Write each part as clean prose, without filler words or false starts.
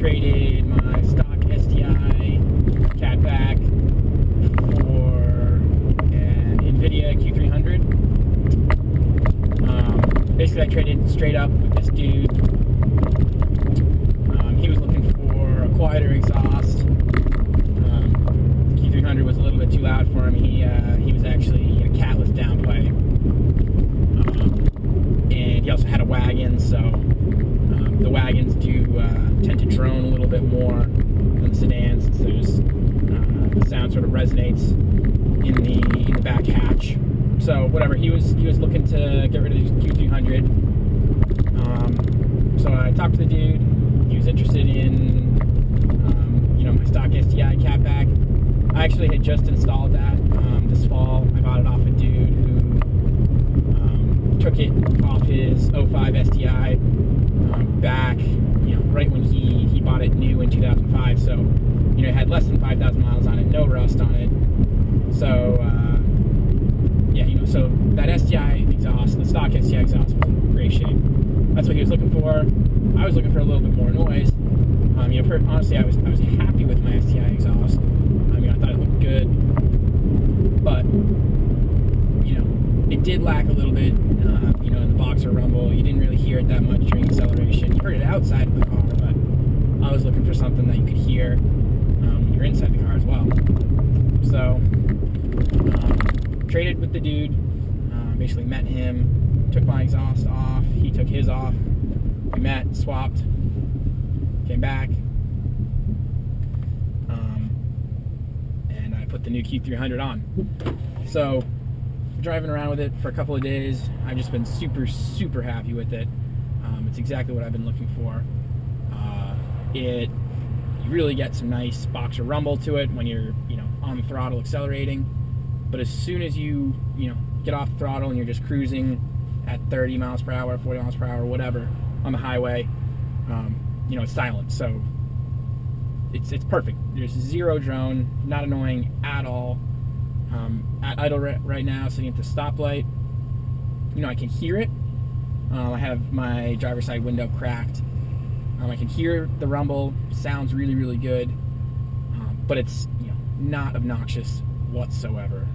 traded my stock STI Catback for an Invidia Q300. Basically, I traded straight up with this dude. He was looking for a quieter exhaust. The Q300 was a little bit too loud for him. He was actually a catless downpipe. And he also had a wagon, so the wagons do tend to drone a little bit more than the sedans. So the sound sort of resonates in the back hatch. So whatever, he was looking to get rid of the Q300. So I talked to the dude. He was interested in my stock STI Catback. I actually had just installed that this fall. I bought it off a dude who took it off his 05 STI back, right when he bought it new in 2005. So, it had less than 5,000 miles on it, no rust on it. So, so that STI exhaust, the stock STI exhaust, was in great shape. That's what he was looking for. I was looking for a little bit more noise. Honestly, I was happy with my STI exhaust. I thought it looked good, but it did lack a little bit. In the boxer rumble, you didn't really hear it that much during acceleration. You heard it outside of the car, but I was looking for something that you could hear when you're inside the car as well. So, traded with the dude. Basically met him, took my exhaust off. He took his off. We met, swapped, came back, and I put the new Q300 on. So, driving around with it for a couple of days. I've just been super, super happy with it. It's exactly what I've been looking for. You really get some nice boxer rumble to it when you're, on the throttle accelerating. But as soon as you, get off the throttle and you're just cruising at 30 miles per hour, 40 miles per hour, whatever, on the highway, it's silent. So it's perfect. There's zero drone, not annoying at all. At idle right now, sitting at the stoplight, I can hear it. I have my driver's side window cracked. I can hear the rumble. Sounds really, really good. But it's not obnoxious whatsoever.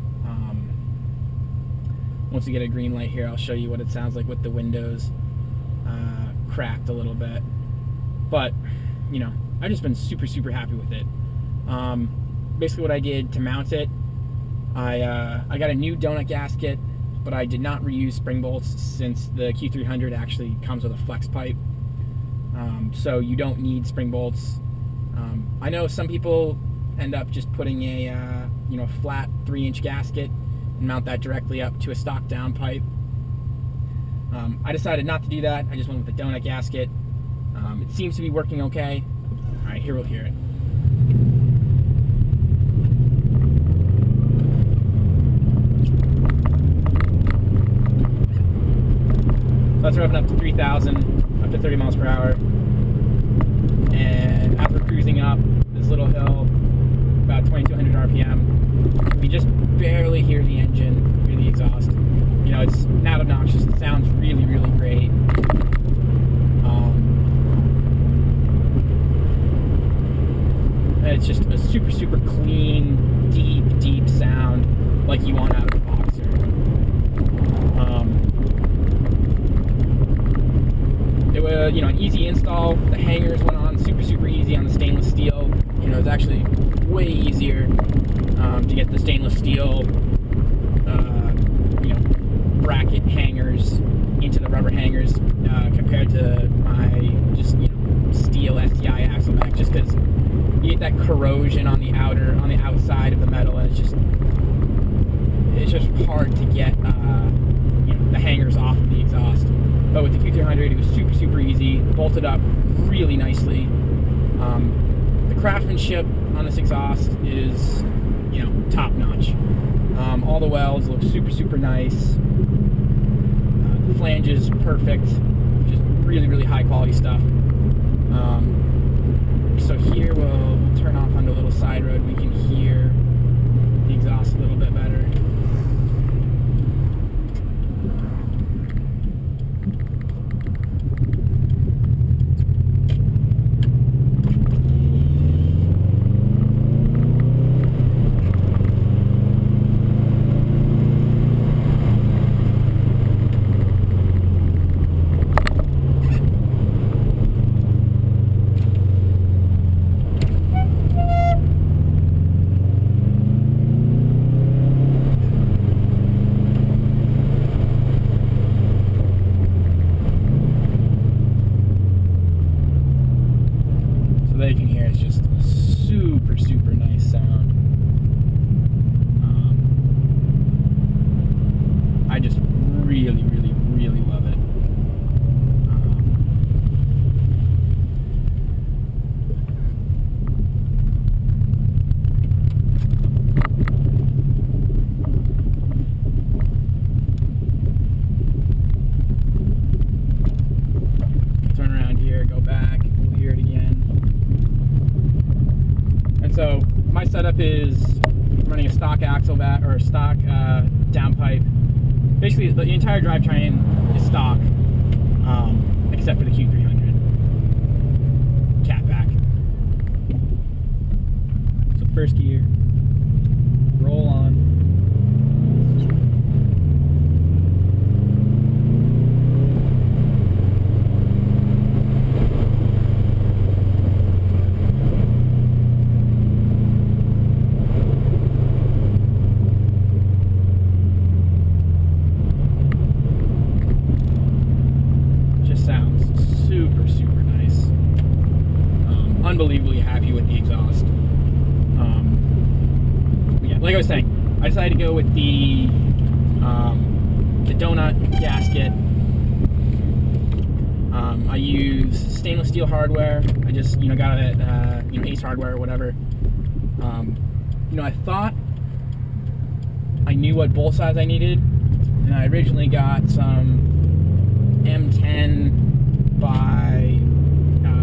Once we get a green light here, I'll show you what it sounds like with the windows cracked a little bit. But I've just been super, super happy with it. Basically, what I did to mount it, I got a new donut gasket, but I did not reuse spring bolts since the Q300 actually comes with a flex pipe. So you don't need spring bolts. I know some people end up just putting a flat 3-inch gasket and mount that directly up to a stock down pipe. I decided not to do that. I just went with the donut gasket. It seems to be working okay. All right, here we'll hear it. So that's revving up to 3,000, up to 30 miles per hour. And after cruising up this little hill, about 2,200 RPM, we just barely hear the engine, hear the exhaust. It's not obnoxious. It sounds really, really great. It's just a super, super clean, deep, deep sound like you want out of a boxer. It was, an easy install. The hangers went on super, super easy on the stainless steel. It's actually way easier to get the stainless steel, bracket hangers into the rubber hangers compared to my just, steel STI axle back, just because you get that corrosion on the outside of the metal, and it's just hard to get, the hangers off of the exhaust. But with the Q300, it was super, super easy, bolted up really nicely. The craftsmanship on this exhaust is, top notch. All the welds look super, super nice. The flanges, perfect. Just really, really high quality stuff. So here we'll turn off onto a little side road. We can hear the exhaust a little bit better. setup is running a stock axle back or stock downpipe. Basically, the entire drivetrain is stock, except for the Q300 Catback. So first gear, roll on. Super nice. Unbelievably happy with the exhaust. Yeah, like I was saying, I decided to go with the donut gasket. I use stainless steel hardware. I just got it at Ace Hardware or whatever. I thought I knew what bolt size I needed, and I originally got some M10 by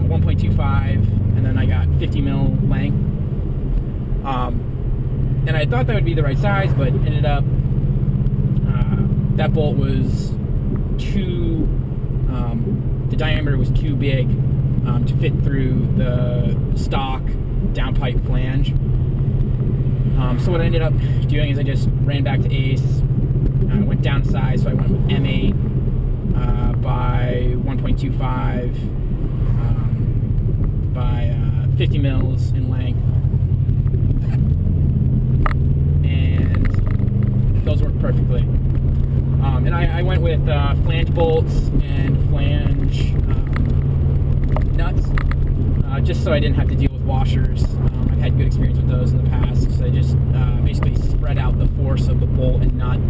1.25, and then I got 50 mil length. And I thought that would be the right size, but ended up that bolt was too, the diameter was too big to fit through the stock downpipe flange. So what I ended up doing is I just ran back to Ace, went down size, so I went with M8 by 1.25 by 50 mils in length, and those work perfectly. And I went with flange bolts and flange nuts, just so I didn't have to deal with washers. I've had good experience with those in the past, so I just basically spread out the force of the bolt and nut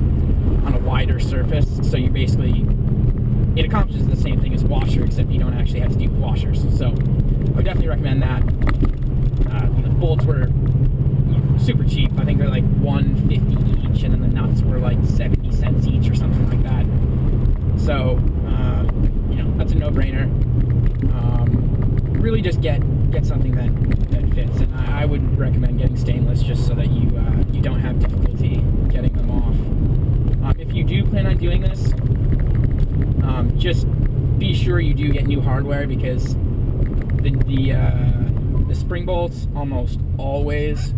on a wider surface, so you basically, it accomplishes the same thing as washer, except you don't actually have to deal with washers. So I would definitely recommend that. The bolts were super cheap. I think they're like $1.50 each, and then the nuts were like 70 cents each or something like that. So that's a no-brainer. Really just get something that fits, and I would recommend getting stainless just so that you don't have difficulty getting them off. If you do plan on doing this, just be sure you do get new hardware, because the spring bolts almost always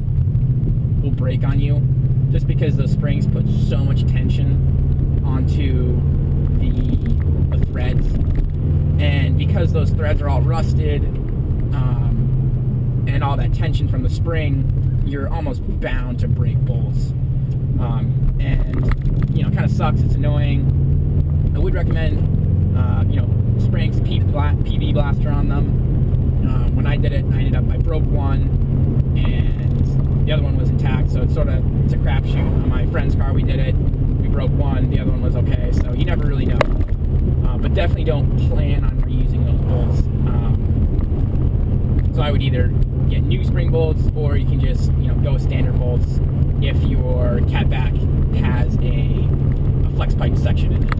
will break on you, just because those springs put so much tension onto the threads, and because those threads are all rusted, and all that tension from the spring, you're almost bound to break bolts. And it kind of sucks. It's annoying. I would recommend spraying some PV blaster on them. When I did it, I broke one, and the other one was intact, so it's a crapshoot. On my friend's car, we did it. We broke one, the other one was okay, so you never really know. But definitely don't plan on reusing those bolts. So I would either get new spring bolts, or you can just go with standard bolts if your Catback has a flex pipe section in it.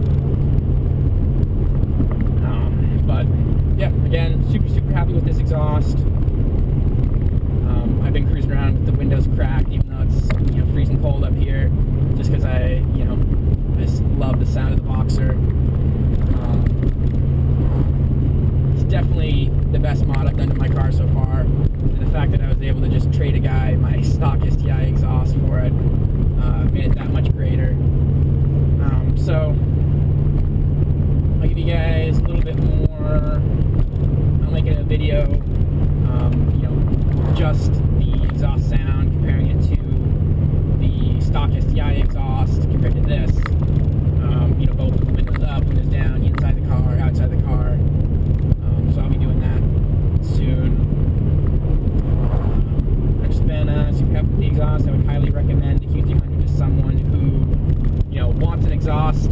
But yeah, again, super happy with this exhaust. I've been cruising around with the windows cracked, even though it's freezing cold up here, just because I just love the sound of the Boxer. It's definitely the best mod I've done to my car so far, and the fact that I was able to just trade a guy my stock STI exhaust for it made it that much greater. So I'll give you guys a little bit more. I'll make a video, just the exhaust sound, comparing it to the stock STI exhaust compared to this. Both with the windows up, windows down, inside the car, outside the car. So I'll be doing that soon. I've just been super happy with the exhaust. I would highly recommend the Q300 to someone who, wants an exhaust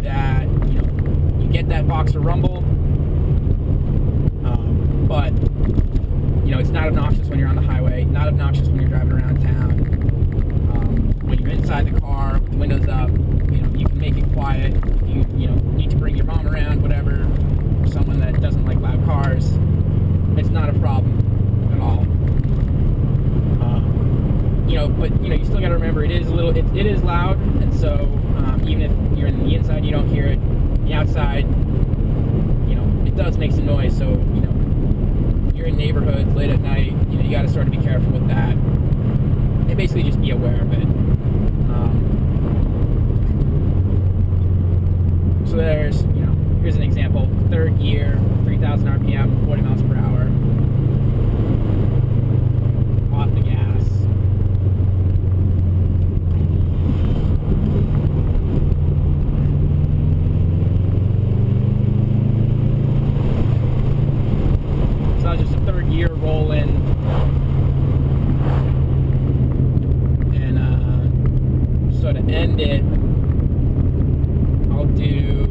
that, you get that Boxer rumble, but, it's not obnoxious when you're on the highway, not obnoxious when you're driving around town. When you're inside the car, with the windows up, you can make it quiet. If you need to bring your mom around, whatever, or someone that doesn't like loud cars, it's not a problem at all. but you still got to remember it is a little, it is loud, and so even if you're in the inside, you don't hear it. The outside, it does make some noise. So you're in neighborhoods late at night. You got to sort of be careful with that, and basically just be aware of it. So there's, here's an example: third gear, 3,000 RPM, 40 miles per hour. Off the gas. So just a third gear roll in, and so to end it, I'll do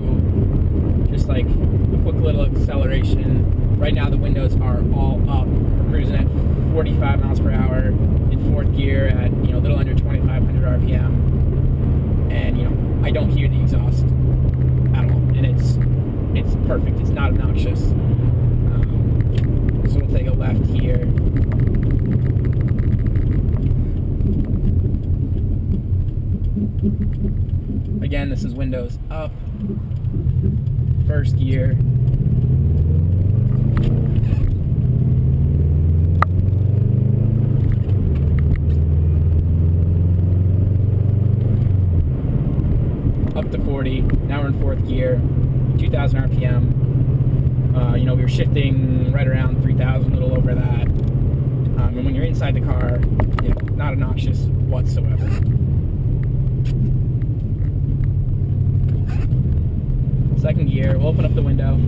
just like a quick little acceleration. Right now the windows are all up. We're cruising at 45 miles per hour in fourth gear at a little under 2,500 RPM, and I don't hear the exhaust at all, and it's perfect. It's not obnoxious. So we'll take a left here. Again, this is windows up, first gear. Up to 40. Now we're in fourth gear, 2,000 RPM. We were shifting right around 3,000, a little over that. And when you're inside the car, not obnoxious whatsoever. Second gear, we'll open up the window.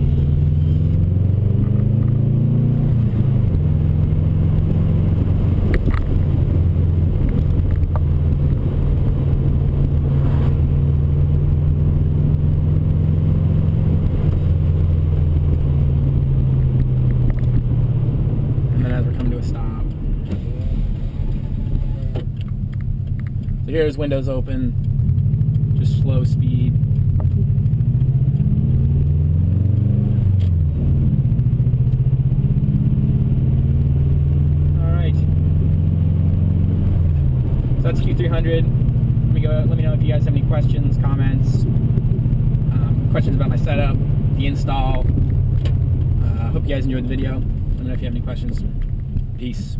So here's windows open, just slow speed. All right, so that's Q300. Let me know if you guys have any questions, comments, questions about my setup, the install. Hope you guys enjoyed the video. Let me know if you have any questions. Peace.